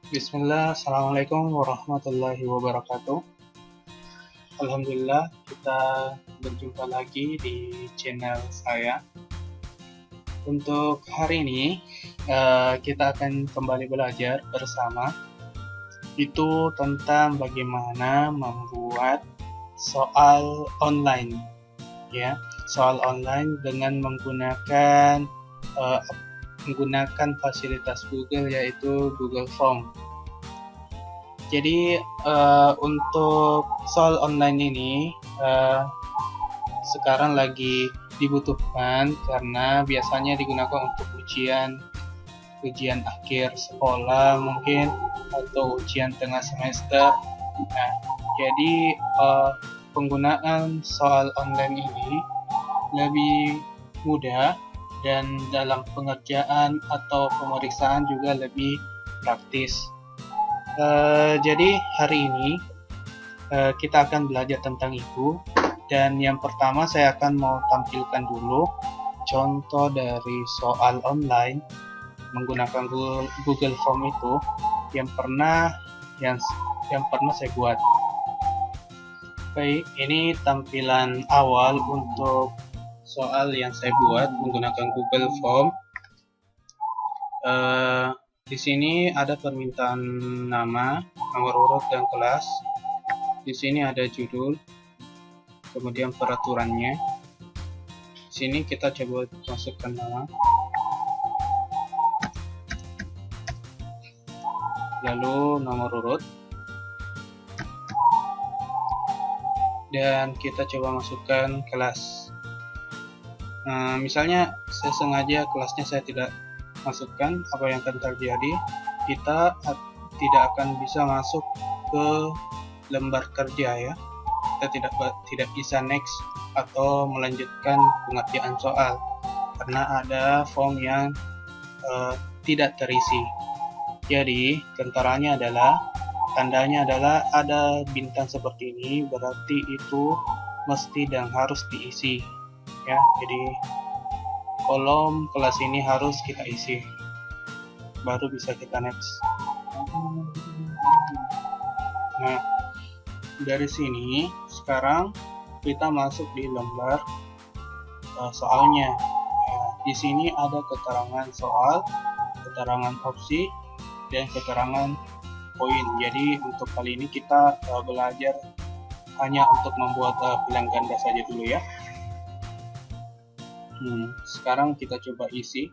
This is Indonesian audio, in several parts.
Bismillah, Assalamualaikum warahmatullahi wabarakatuh. Alhamdulillah, kita berjumpa lagi di channel saya. Untuk hari ini, kita akan kembali belajar bersama itu tentang bagaimana membuat soal online, ya, soal online dengan menggunakan fasilitas Google, yaitu Google Form. Jadi untuk soal online ini sekarang lagi dibutuhkan karena biasanya digunakan untuk ujian akhir sekolah mungkin, atau ujian tengah semester. Nah, jadi penggunaan soal online ini lebih mudah dan dalam pengerjaan atau pemeriksaan juga lebih praktis. Jadi hari ini kita akan belajar tentang itu, dan yang pertama saya akan mau tampilkan dulu contoh dari soal online menggunakan Google Form itu yang pernah saya buat. Baik, ini tampilan awal untuk soal yang saya buat menggunakan Google Form. Di sini ada permintaan nama, nomor urut, dan kelas. Di sini ada judul, kemudian peraturannya. Di sini kita coba masukkan nama, lalu nomor urut, dan kita coba masukkan kelas. Misalnya saya sengaja kelasnya saya tidak masukkan, apa yang akan terjadi? Kita tidak akan bisa masuk ke lembar kerja, ya. Kita tidak bisa next atau melanjutkan pengerjaan soal karena ada form yang tidak terisi. Jadi tandanya adalah ada bintang seperti ini, berarti itu mesti dan harus diisi, ya. Jadi kolom kelas ini harus kita isi, baru bisa kita next. Nah, dari sini sekarang kita masuk di lembar soalnya. Di sini ada keterangan soal, keterangan opsi, dan keterangan poin. Jadi untuk kali ini kita belajar hanya untuk membuat pilihan ganda saja dulu, ya. Sekarang kita coba isi.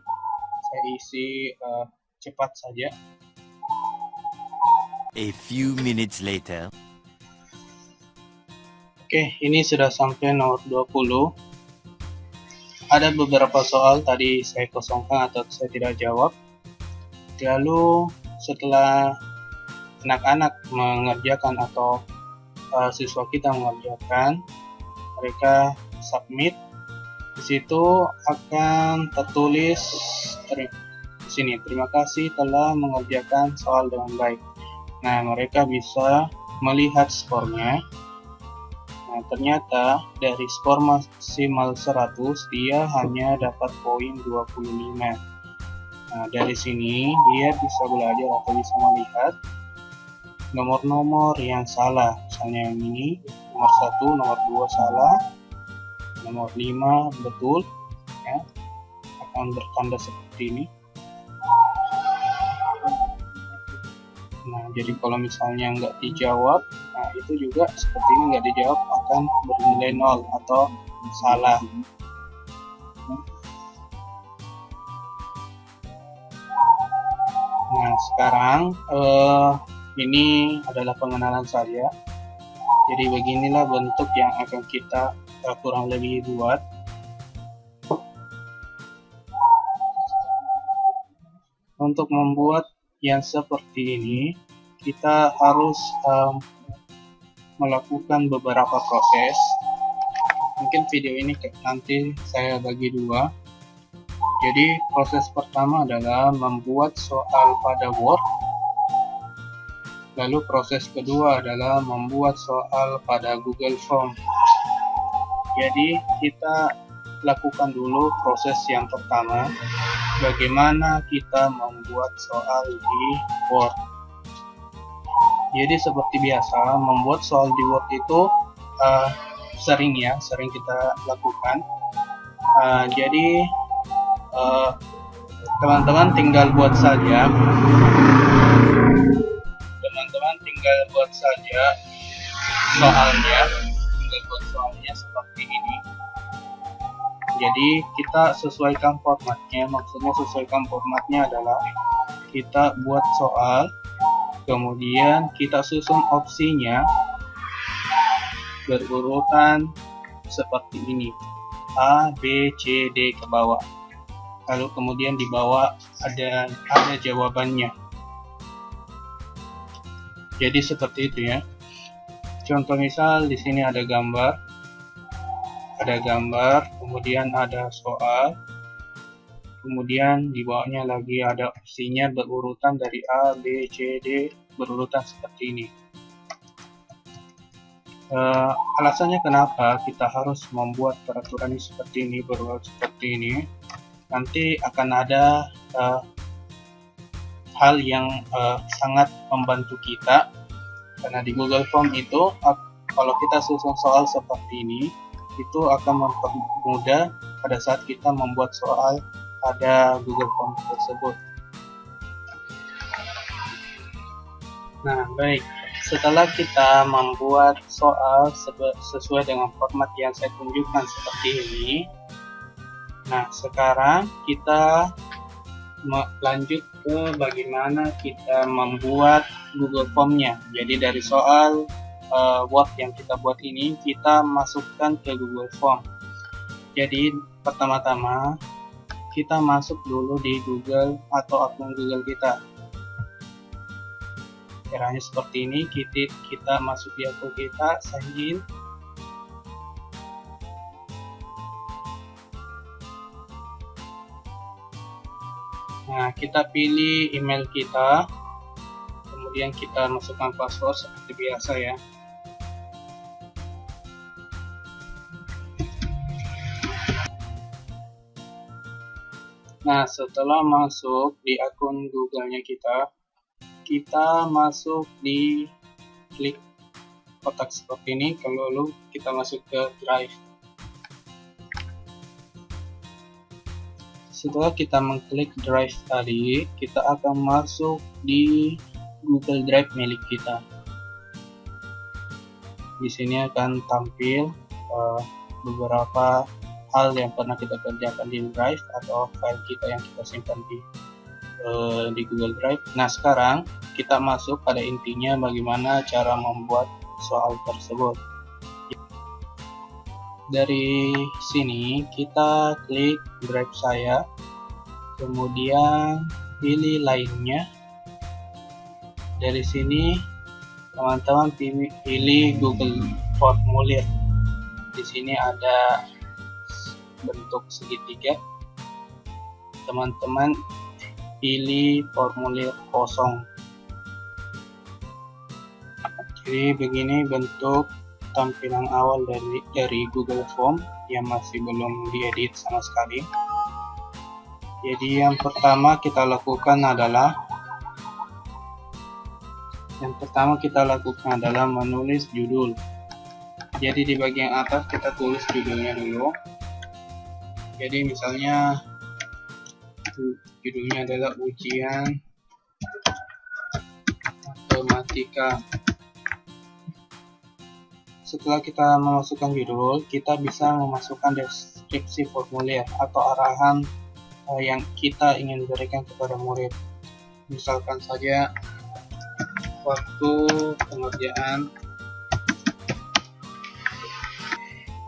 Saya isi cepat saja. A few minutes later. Oke, ini sudah sampai nomor 20. Ada beberapa soal tadi saya kosongkan atau saya tidak jawab. Lalu setelah anak-anak mengerjakan atau siswa kita mengerjakan, mereka submit. Di situ akan tertulis di sini, terima kasih telah mengerjakan soal dengan baik. Nah, mereka bisa melihat skornya. Nah, ternyata dari skor maksimal 100, dia hanya dapat poin 25. Nah, dari sini dia bisa belajar atau bisa melihat nomor-nomor yang salah. Misalnya yang ini, nomor 1, nomor 2 salah, nomor 5 betul, ya, akan bertanda seperti ini. Nah, jadi kalau misalnya nggak dijawab, nah itu juga seperti ini, nggak dijawab akan bernilai 0 atau salah. Nah, sekarang ini adalah pengenalan saya. Jadi beginilah bentuk yang akan kita kurang lebih buat. Untuk membuat yang seperti ini, kita harus melakukan beberapa proses. Mungkin video ini nanti saya bagi dua. Jadi proses pertama adalah membuat soal pada Word. Lalu proses kedua adalah membuat soal pada Google Form. Jadi kita lakukan dulu proses yang pertama, bagaimana kita membuat soal di Word. Jadi seperti biasa, membuat soal di Word itu sering kita lakukan. Jadi teman-teman tinggal buat saja. Soalnya seperti ini. Jadi kita sesuaikan formatnya. Maksudnya sesuaikan formatnya adalah kita buat soal, kemudian kita susun opsinya berurutan seperti ini, A, B, C, D ke bawah. Lalu kemudian di bawah ada jawabannya. Jadi seperti itu ya. Contoh misal di sini ada gambar, kemudian ada soal, kemudian di bawahnya lagi ada opsinya berurutan dari A, B, C, D, berurutan seperti ini. Alasannya kenapa kita harus membuat peraturan seperti ini, berurutan seperti ini, nanti akan ada hal yang sangat membantu kita, karena di Google Form itu kalau kita susun soal seperti ini, itu akan mempermudah pada saat kita membuat soal pada Google Form tersebut. Nah, baik. Setelah kita membuat soal sesuai dengan format yang saya tunjukkan seperti ini, nah sekarang kita lanjut ke bagaimana kita membuat Google Form-nya. Jadi dari soal Word yang kita buat ini, kita masukkan ke Google Form. Jadi pertama-tama kita masuk dulu di Google atau akun Google kita. Caranya seperti ini, kita masuk di akun kita, sign in. Nah, kita pilih email kita, kemudian kita masukkan password seperti biasa ya. Nah, setelah masuk di akun Google-nya kita masuk di klik kotak seperti ini, lalu kita masuk ke Drive. Setelah kita mengklik Drive tadi, kita akan masuk di Google Drive milik kita. Di sini akan tampil beberapa hal yang pernah kita kerjakan di Drive atau file kita yang kita simpan di Google Drive. Nah, sekarang kita masuk pada intinya bagaimana cara membuat soal tersebut. Dari sini kita klik Drive saya, kemudian pilih lainnya. Dari sini teman-teman pilih Google Formulir. Di sini ada bentuk segitiga. Teman-teman pilih formulir kosong. Jadi begini bentuk tampilan awal dari Google Form yang masih belum diedit sama sekali. Jadi yang pertama kita lakukan adalah menulis judul. Jadi di bagian atas kita tulis judulnya dulu. Jadi misalnya judulnya adalah ujian matematika. Setelah kita memasukkan judul, kita bisa memasukkan deskripsi formulir atau arahan yang kita ingin berikan kepada murid. Misalkan saja waktu pengerjaan.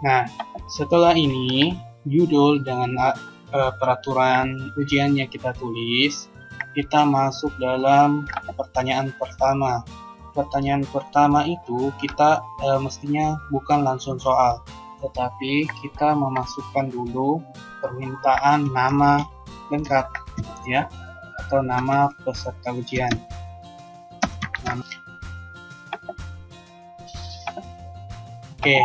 Nah, setelah ini judul dengan peraturan ujian yang kita tulis, kita masuk dalam pertanyaan pertama. Pertanyaan pertama itu kita mestinya bukan langsung soal, tetapi kita memasukkan dulu permintaan nama lengkap ya, atau nama peserta ujian. Oke,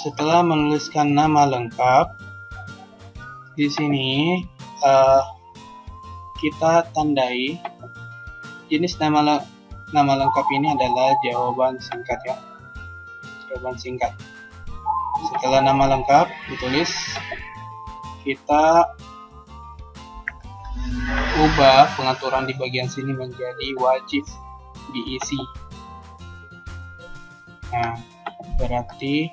setelah menuliskan nama lengkap, di sini kita tandai jenis nama nama lengkap ini adalah jawaban singkat ya. Jawaban singkat. Setelah nama lengkap ditulis, kita ubah pengaturan di bagian sini menjadi wajib diisi. Nah, berarti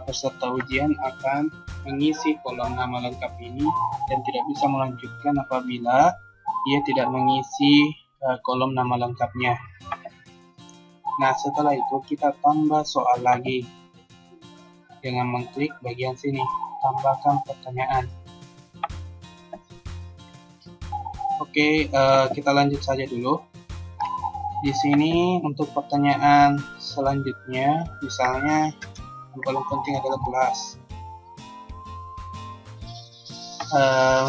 peserta ujian akan mengisi kolom nama lengkap ini dan tidak bisa melanjutkan apabila dia tidak mengisi kolom nama lengkapnya. Nah, setelah itu kita tambah soal lagi dengan mengklik bagian sini, tambahkan pertanyaan. Oke, kita lanjut saja dulu. Di sini untuk pertanyaan selanjutnya, misalnya yang paling penting adalah kelas.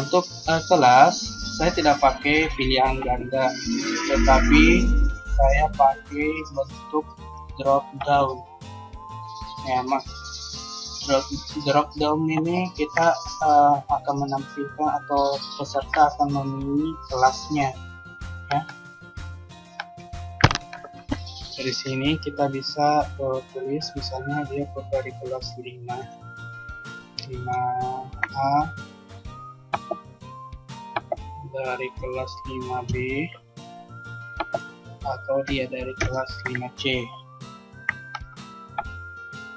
Untuk kelas, saya tidak pakai pilihan ganda, tetapi saya pakai bentuk drop down. Ya, drop down ini kita akan menampilkan atau peserta akan memilih kelasnya. Ya. Dari sini kita bisa tulis misalnya dia dari kelas 5A, dari kelas 5B, atau dia dari kelas 5C.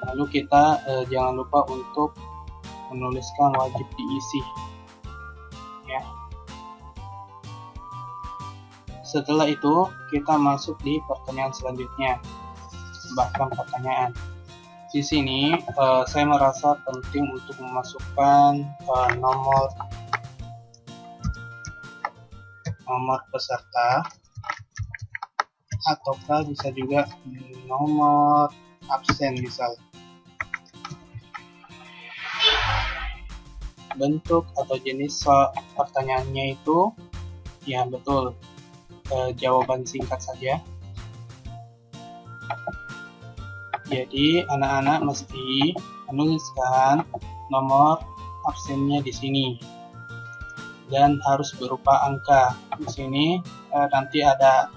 Lalu kita jangan lupa untuk menuliskan wajib diisi ya. Setelah itu kita masuk di pertanyaan selanjutnya, bahkan pertanyaan. Di sini saya merasa penting untuk memasukkan nomor peserta, ataukah bisa juga nomor absen misal. Bentuk atau jenis pertanyaannya itu ya betul jawaban singkat saja. Jadi anak-anak mesti menuliskan nomor absennya di sini dan harus berupa angka. Di sini nanti ada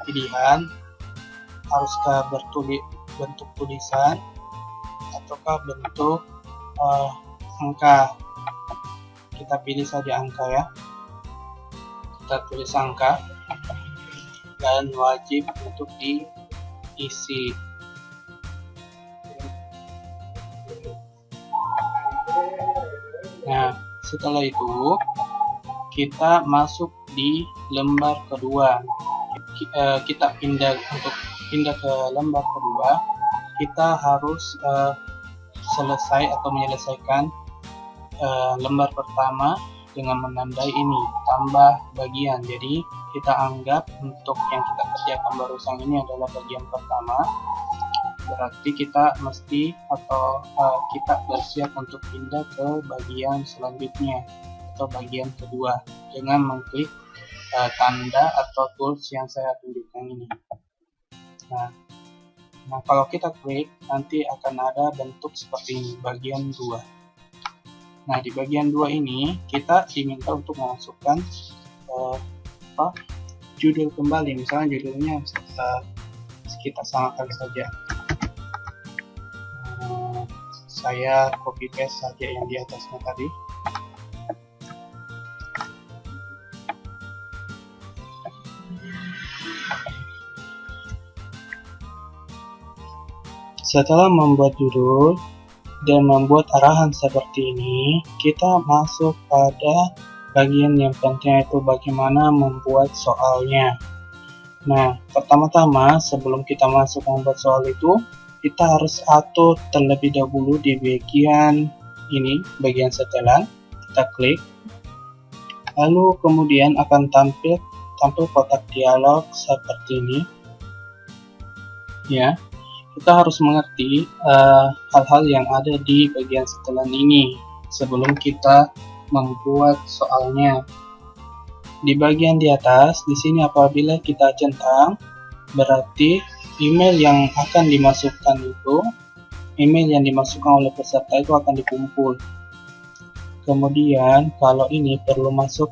pilihan, haruskah bentuk tulisan ataukah bentuk angka. Kita pilih saja angka ya. Kita tulis angka dan wajib untuk diisi. Nah, setelah itu kita masuk di lembar kedua. Kita pindah ke lembar kedua. Kita harus selesai atau menyelesaikan lembar pertama dengan menandai ini tambah bagian. Jadi kita anggap untuk yang kita kerjakan barusan ini adalah bagian pertama, berarti kita mesti atau kita bersiap untuk pindah ke bagian selanjutnya atau bagian kedua dengan mengklik tanda atau tools yang saya tunjukkan ini. Nah, kalau kita klik nanti akan ada bentuk seperti ini, bagian 2. Nah, di bagian 2 ini kita diminta untuk memasukkan judul kembali. Misalnya judulnya kita samakan saja. Saya copy paste saja yang di atasnya tadi. Setelah membuat judul dan membuat arahan seperti ini, kita masuk pada bagian yang penting, yaitu bagaimana membuat soalnya. Nah, pertama-tama sebelum kita masuk membuat soal itu, kita harus atur terlebih dahulu di bagian ini, bagian setelan. Kita klik, lalu kemudian akan tampil kotak dialog seperti ini. Ya. Kita harus mengerti hal-hal yang ada di bagian setelan ini sebelum kita membuat soalnya. Di bagian di atas, di sini apabila kita centang, berarti email yang akan dimasukkan itu, email yang dimasukkan oleh peserta itu akan dikumpul. Kemudian kalau ini perlu masuk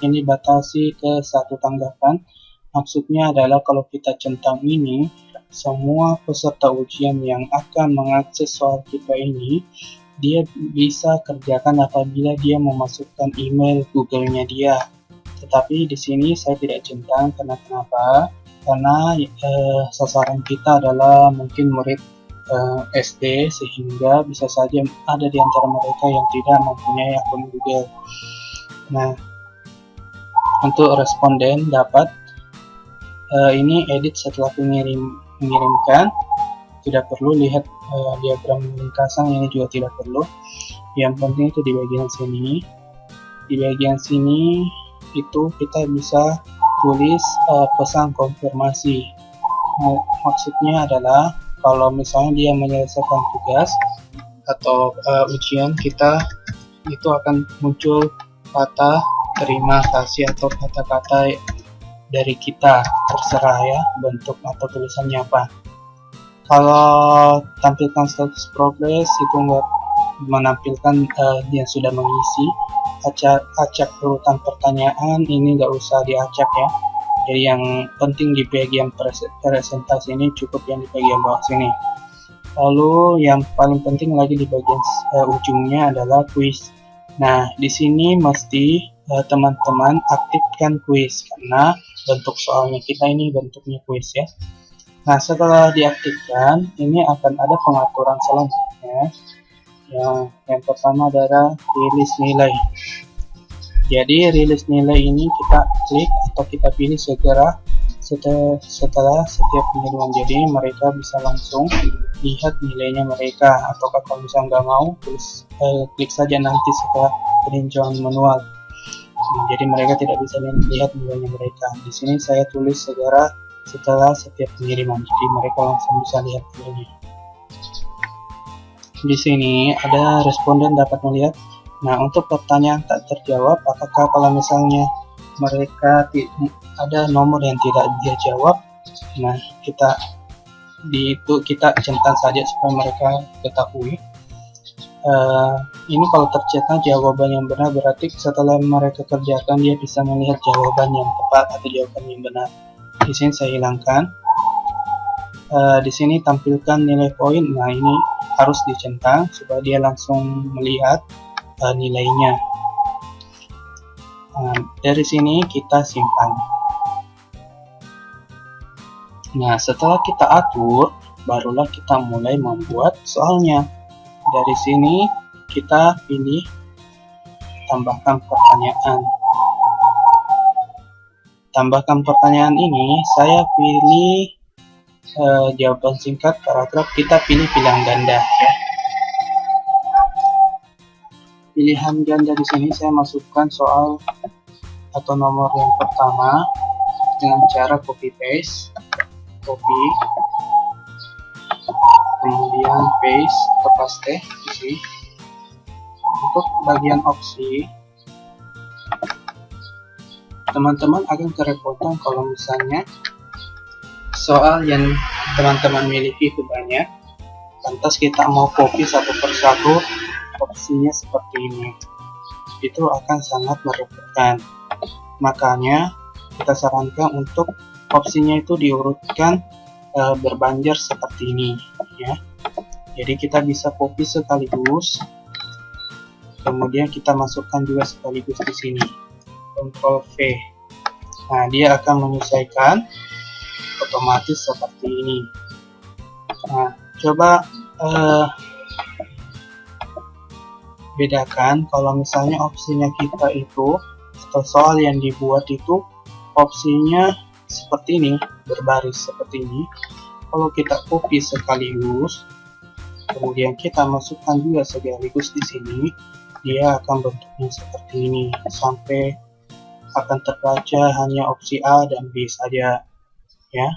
ini batasi ke 1 tanggapan Maksudnya adalah kalau kita centang ini, semua peserta ujian yang akan mengakses soal kita ini, dia bisa kerjakan apabila dia memasukkan email Google-nya dia. Tetapi di sini saya tidak centang, karena kenapa? Karena sasaran kita adalah mungkin murid SD, sehingga bisa saja ada di antara mereka yang tidak mempunyai akun Google. Nah, untuk responden dapat ini edit setelah mengirimkan, tidak perlu lihat diagram ringkasan, ini juga tidak perlu. Yang penting itu di bagian sini. Di bagian sini itu kita bisa tulis pesan konfirmasi. Maksudnya adalah kalau misalnya dia menyelesaikan tugas atau ujian, kita itu akan muncul kata terima kasih atau kata-kata dari kita, terserah ya bentuk atau tulisannya apa. Kalau tampilkan status progress itu nggak menampilkan dia sudah mengisi. Acak urutan pertanyaan ini nggak usah diacak ya. Jadi yang penting di bagian presentasi ini cukup yang di bagian bawah sini. Lalu yang paling penting lagi di bagian ujungnya adalah kuis. Nah, di sini mesti teman-teman aktifkan kuis, karena bentuk soalnya kita ini bentuknya kuis ya. Nah, setelah diaktifkan, ini akan ada pengaturan selanjutnya. Yang pertama adalah rilis nilai. Jadi rilis nilai ini kita klik atau kita pilih segera setelah setiap pengiriman. Jadi mereka bisa langsung lihat nilainya mereka, atau kalau misalnya nggak mau, klik saja nanti setelah peninjauan manual. Jadi mereka tidak bisa lihat nilainya mereka. Di sini saya tulis segera setelah setiap pengiriman, jadi mereka langsung bisa lihat nilainya. Di sini ada responden dapat melihat. Nah, untuk pertanyaan tak terjawab, apakah kalau misalnya mereka ada nomor yang tidak dia jawab, nah kita centang saja supaya mereka ketahui. Ini kalau tercetak jawaban yang benar, berarti setelah mereka kerjakan dia bisa melihat jawaban yang tepat atau jawaban yang benar. Di sini saya hilangkan. Di sini tampilkan nilai poin. Nah, ini harus dicentang supaya dia langsung melihat nilainya. Dari sini kita simpan. Nah, setelah kita atur, barulah kita mulai membuat soalnya. Dari sini kita pilih tambahkan pertanyaan. Tambahkan pertanyaan ini saya pilih jawaban singkat paragraf, kita pilih pilihan ganda ya. Pilihan ganda di sini saya masukkan soal atau nomor yang pertama dengan cara copy paste, kemudian paste atau paste di sini. Untuk bagian opsi, teman-teman akan kerepotan kalau misalnya soal yang teman-teman miliki itu banyak, lantas kita mau copy satu persatu opsinya seperti ini, itu akan sangat merepotkan. Makanya kita sarankan untuk opsinya itu diurutkan berbanjar seperti ini ya. Jadi kita bisa copy sekaligus, kemudian kita masukkan juga sekaligus di sini. Ctrl V. Nah, dia akan menyesuaikan otomatis seperti ini. Nah, coba bedakan kalau misalnya opsinya kita itu atau soal yang dibuat itu opsinya seperti ini, berbaris seperti ini. Kalau kita copy sekaligus, kemudian kita masukkan juga sekaligus di sini, dia akan bentuknya seperti ini, sampai akan terbaca hanya opsi A dan B saja ya.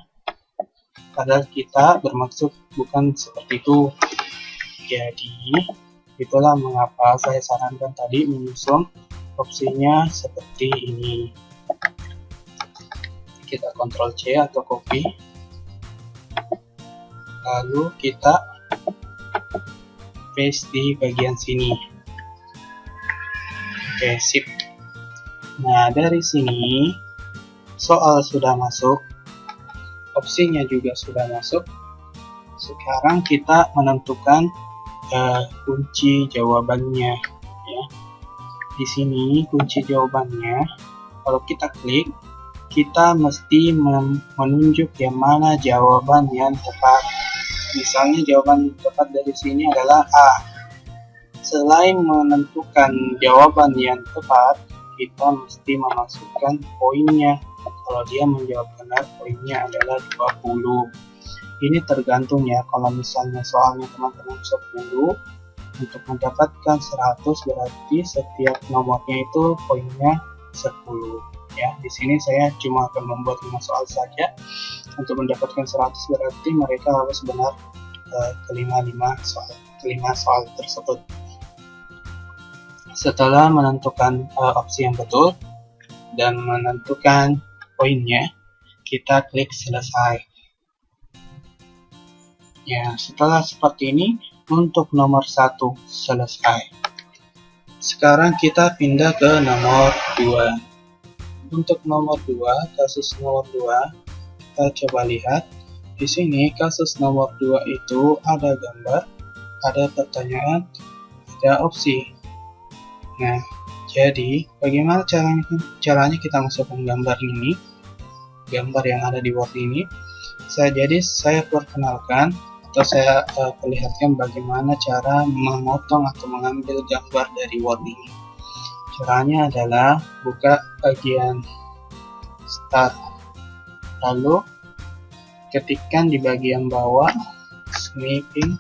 Padahal kita bermaksud bukan seperti itu. Jadi itulah mengapa saya sarankan tadi menyusun opsinya seperti ini. Kita Ctrl C atau copy, lalu kita paste di bagian sini. Oke, sip. Nah, dari sini soal sudah masuk, opsinya juga sudah masuk. Sekarang kita menentukan kunci jawabannya ya. Di sini kunci jawabannya, kalau kita klik, kita mesti menunjuk yang mana jawaban yang tepat. Misalnya jawaban tepat dari sini adalah A. Selain menentukan jawaban yang tepat, kita mesti memasukkan poinnya. Kalau dia menjawab benar, poinnya adalah 20. Ini tergantung ya, kalau misalnya soalnya teman-teman 10, untuk mendapatkan 100 berarti setiap nomornya itu poinnya 10 ya. Di sini saya cuma akan membuat 5 soal saja. Untuk mendapatkan 100 berarti mereka harus benar kelima soal tersebut. Setelah menentukan opsi yang betul dan menentukan poinnya, kita klik selesai. Ya, setelah seperti ini, untuk nomor 1 selesai. Sekarang kita pindah ke nomor 2. Untuk nomor 2, kasus nomor 2, kita coba lihat. Di sini kasus nomor 2 itu ada gambar, ada pertanyaan, ada opsi. Nah, jadi bagaimana caranya kita masukkan gambar ini, gambar yang ada di Word ini. Jadi saya perkenalkan atau saya perlihatkan bagaimana cara memotong atau mengambil gambar dari Word ini. Caranya adalah buka bagian Start, lalu ketikkan di bagian bawah snipping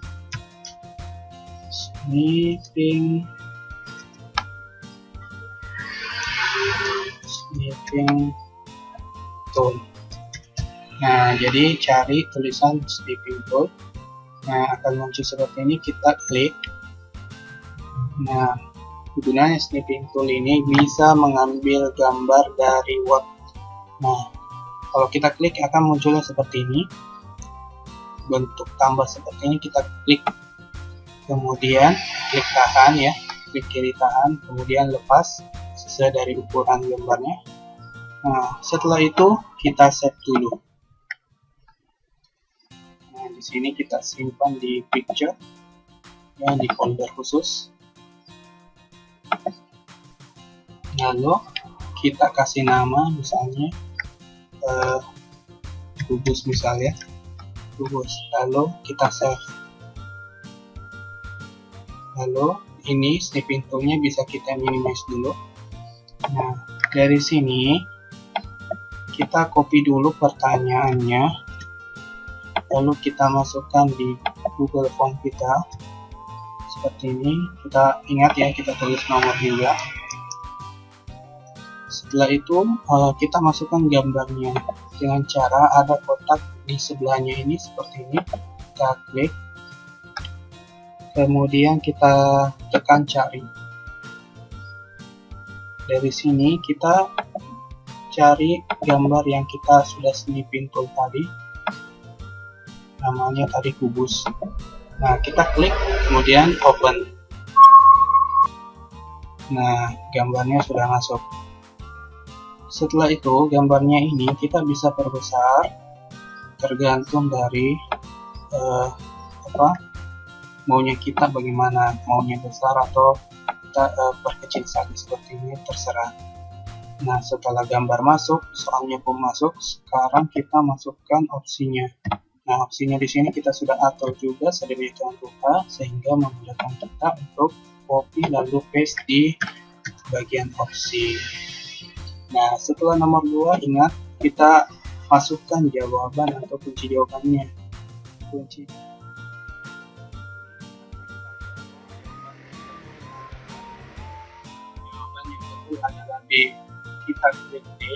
tool. Nah, jadi cari tulisan snipping tool. Nah, akan muncul seperti ini, kita klik. Nah, gunanya snipping tool ini bisa mengambil gambar dari Word. Nah, kalau kita klik akan munculnya seperti ini. Bentuk tambah seperti ini, kita klik. Kemudian klik tahan ya, klik kiri tahan, kemudian lepas sesuai dari ukuran gambarnya. Nah, setelah itu kita save dulu. Nah, di sini kita simpan di picture ya, di folder khusus. Lalu kita kasih nama, misalnya kubus misalnya, kubus. Lalu kita save. Lalu ini snipping toolnya bisa kita minimize dulu. Nah, dari sini kita copy dulu pertanyaannya, lalu kita masukkan di Google Form kita seperti ini. Kita ingat ya, kita tulis nomor juga. Setelah itu kita masukkan gambarnya dengan cara ada kotak di sebelahnya ini seperti ini. Kita klik, kemudian kita tekan cari. Dari sini kita cari gambar yang kita sudah snipping tool tadi, namanya tadi kubus. Nah, kita klik, kemudian open. Nah, gambarnya sudah masuk. Setelah itu gambarnya ini kita bisa perbesar, tergantung dari maunya kita bagaimana, maunya besar atau kita perkecil saja seperti ini, terserah. Nah, setelah gambar masuk, soalnya pun masuk, sekarang kita masukkan opsinya. Nah, opsinya di sini kita sudah atur juga sedemikian rupa sehingga memudahkan kita untuk copy lalu paste di bagian opsi. Nah, setelah nomor 2, ingat kita masukkan jawaban atau kunci jawabannya. Kunci jawaban yang betul adalah D. Kita klik D,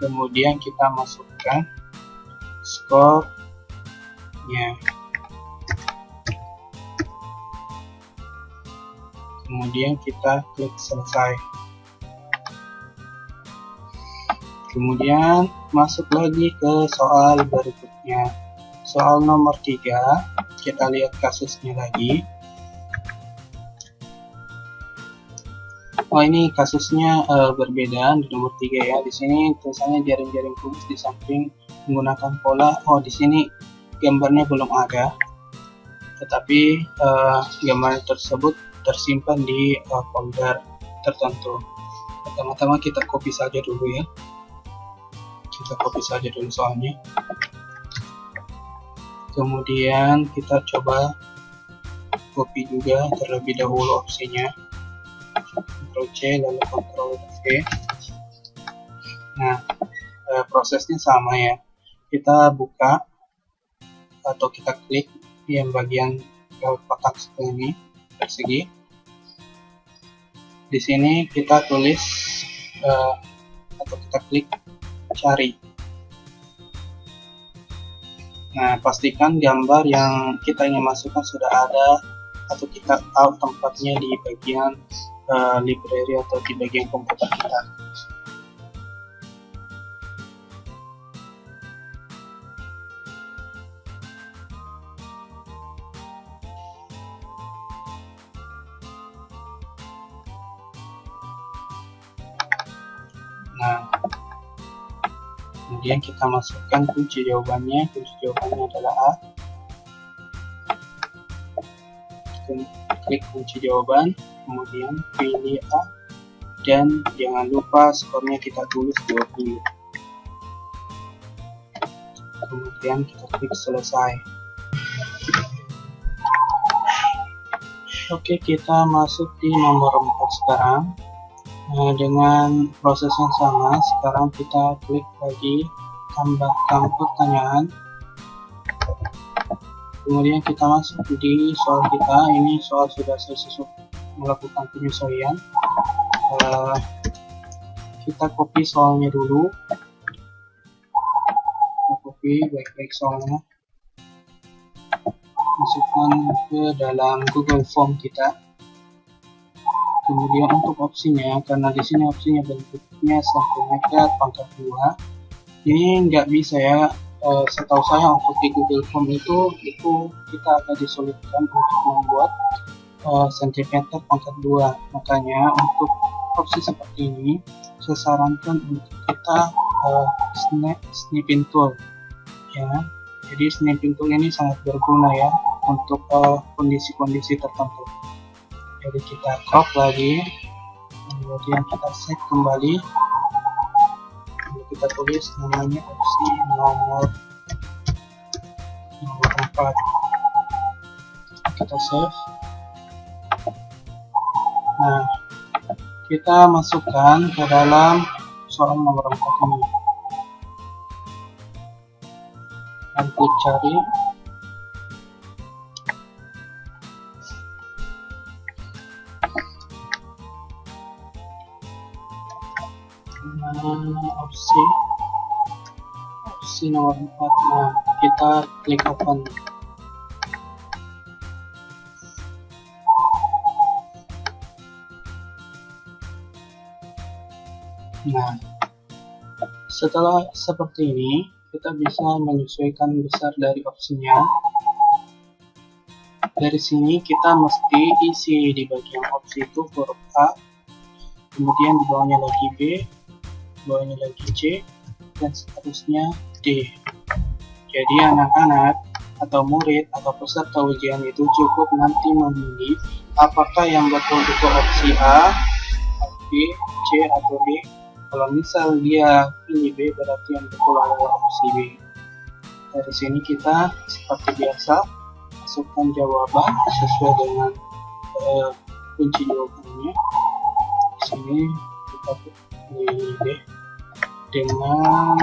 kemudian kita masukkan skornya, kemudian kita klik selesai. Kemudian masuk lagi ke soal berikutnya, soal nomor 3. Kita lihat kasusnya lagi. Oh, ini kasusnya berbeda di nomor 3 ya. Di sini tulisannya jaring-jaring kubus di samping menggunakan pola. Oh, di sini gambarnya belum ada, tetapi gambar tersebut tersimpan di folder tertentu. Pertama-tama kita copy saja dulu ya. Kita copy saja dulu soalnya. Kemudian kita coba copy juga terlebih dahulu opsinya. Ctrl C lalu Ctrl V. Nah, prosesnya sama ya. Kita buka atau kita klik yang bagian kotak seperti ini persegi. Di sini kita tulis atau kita klik cari. Nah, pastikan gambar yang kita ingin masukkan sudah ada atau kita tahu tempatnya di bagian library atau di bagian komputer kita. Nah, kemudian kita masukkan kunci jawabannya. Kunci jawabannya adalah A. Klik kunci jawaban, kemudian pilih A, dan jangan lupa skornya kita tulis 20. Kemudian kita klik selesai. Oke, kita masuk di nomor 4 sekarang. Nah, dengan proses yang sama, sekarang kita klik lagi tambahkan pertanyaan. Kemudian kita masuk di soal kita. Ini soal sudah saya melakukan penyesuaian. Kita copy soalnya dulu. Kita copy baik-baik soalnya. Masukkan ke dalam Google Form kita. Kemudian untuk opsinya, karena di sini opsinya bentuknya sentimeter pangkat 2, ini nggak bisa ya. Setahu saya untuk di Google Form itu kita agak disulitkan untuk membuat sentimeter pangkat 2. Makanya untuk opsi seperti ini, saya sarankan untuk kita snipping tool ya. Jadi snipping tool ini sangat berguna ya untuk kondisi-kondisi tertentu. Jadi kita crop lagi, kemudian kita save kembali, kita tulis namanya opsi nomor 4. Kita save. Nah, kita masukkan ke dalam soal nomor 4 ini dan klik cari. Opsi nomor 4. Nah, kita klik open. Nah, setelah seperti ini, kita bisa menyesuaikan besar dari opsinya. Dari sini kita mesti isi di bagian opsi itu huruf A, kemudian di bawahnya lagi B, bawahnya lagi C, dan seterusnya D. Jadi anak-anak atau murid atau peserta ujian itu cukup nanti memilih apakah yang betul itu opsi A, B, C, atau D. Kalau misal dia pilih B, berarti yang betul adalah opsi B. Dari sini kita seperti biasa masukkan jawaban sesuai dengan kunci jawabannya. Di sini kita pilih B dengan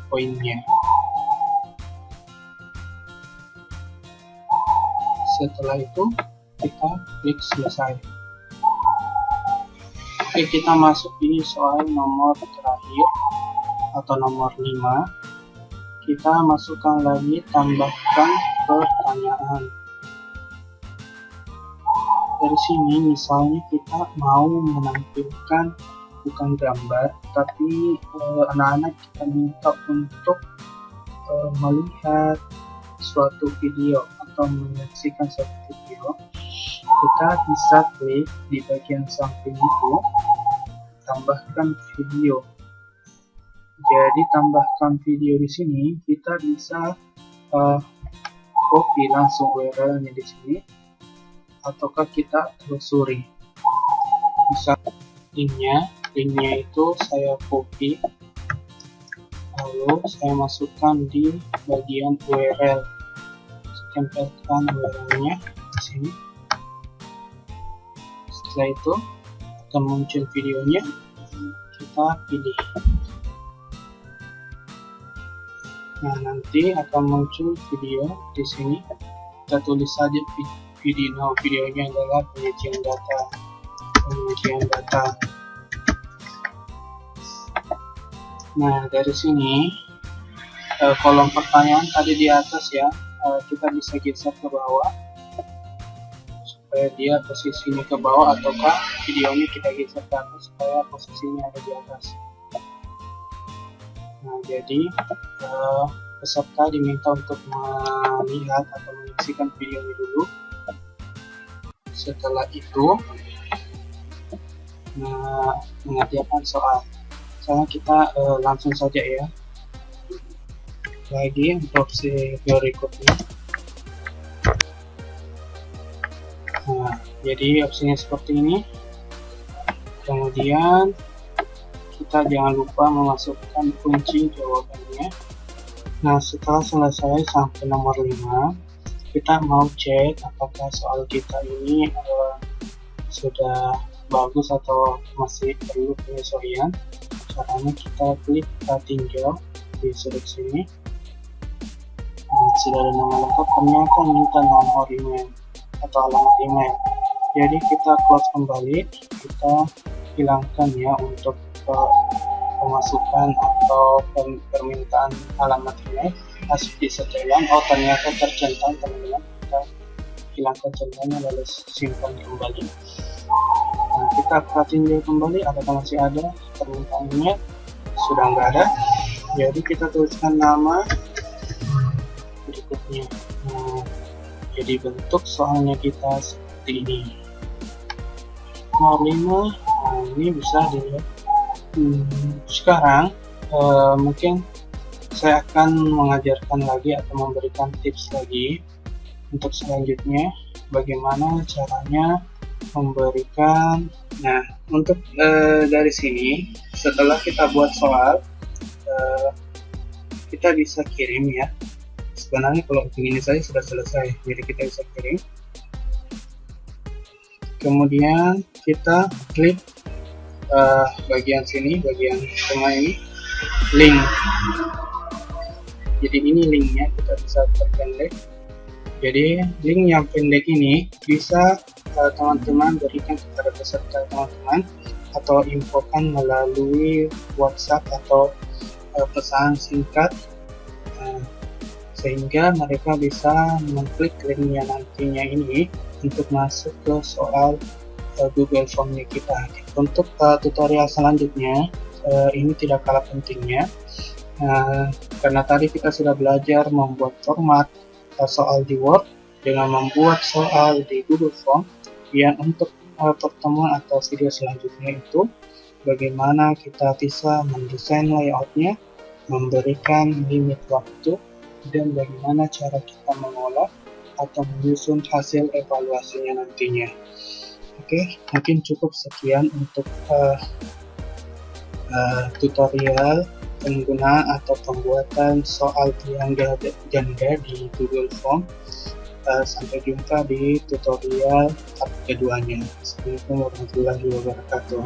poinnya. Setelah itu kita klik selesai. Oke, kita masuk di soal nomor terakhir atau nomor 5. Kita masukkan lagi tambahkan pertanyaan. Dari sini misalnya kita mau menampilkan bukan gambar, tapi anak-anak kita minta untuk melihat suatu video atau menyaksikan suatu video. kita bisa klik di bagian samping itu, tambahkan video. Jadi tambahkan video di sini, kita bisa copy langsung URL-nya di sini, ataukah kita telusuri. Bisa linknya itu saya copy, lalu saya masukkan di bagian URL, tempelkan URL-nya di sini. Setelah itu akan muncul videonya, kita pilih. Nah, nanti akan muncul video di sini. Kita tulis saja videonya adalah penyajian data. Nah, dari sini kolom pertanyaan tadi di atas ya, kita bisa geser ke bawah supaya dia posisinya ke bawah, ataukah videonya kita geser ke atas supaya posisinya ada di atas. Nah, jadi peserta diminta untuk melihat atau menyaksikan videonya dulu. Setelah itu mengerjakan soal. Misalnya kita langsung saja ya. Lagi untuk opsi berikutnya. Nah, jadi opsinya seperti ini. Kemudian kita jangan lupa memasukkan kunci jawabannya. Nah, setelah selesai sampai nomor 5, kita mau cek apakah soal kita ini sudah bagus atau masih perlu penyesuaian. Caranya kita klik tinjau di sudut sini. Sudah ada nama lengkap, ternyata minta nomor email atau alamat email. Jadi kita close kembali, kita hilangkan ya untuk pemasukan atau permintaan alamat email. Di setelan, ternyata tercentang teman-teman, kita hilangkan centangnya lalu simpan kembali. Nah, kita tinjau kembali apakah masih ada permintaan email. Sudah nggak ada, jadi kita tuliskan nama berikutnya. Nah, jadi bentuk soalnya kita seperti ini. Nomor 5, nah ini bisa dilihat. Sekarang mungkin saya akan mengajarkan lagi atau memberikan tips lagi untuk selanjutnya bagaimana caranya memberikan. Nah, untuk dari sini setelah kita buat soal, kita bisa kirim ya. Sebenarnya kalau begini saja sudah selesai, jadi kita bisa kirim. Kemudian kita klik bagian sini, bagian tengah ini, link. Jadi ini linknya, kita bisa perpendek. Jadi link yang pendek ini bisa teman-teman berikan kepada peserta teman-teman atau infokan melalui WhatsApp atau pesan singkat, sehingga mereka bisa mengklik linknya nantinya ini untuk masuk ke soal Google Form-nya kita. Untuk tutorial selanjutnya ini tidak kalah pentingnya, karena tadi kita sudah belajar membuat format soal di Word dengan membuat soal di Google Form. Yang untuk pertemuan atau video selanjutnya itu bagaimana kita bisa mendesain layoutnya, memberikan limit waktu, dan bagaimana cara kita mengolah atau menyusun hasil evaluasinya nantinya. Oke, mungkin cukup sekian untuk tutorial penggunaan atau pembuatan soal triangle ganda di Google Form. Sampai jumpa di tutorial keduanya. Assalamualaikum warahmatullahi wabarakatuh.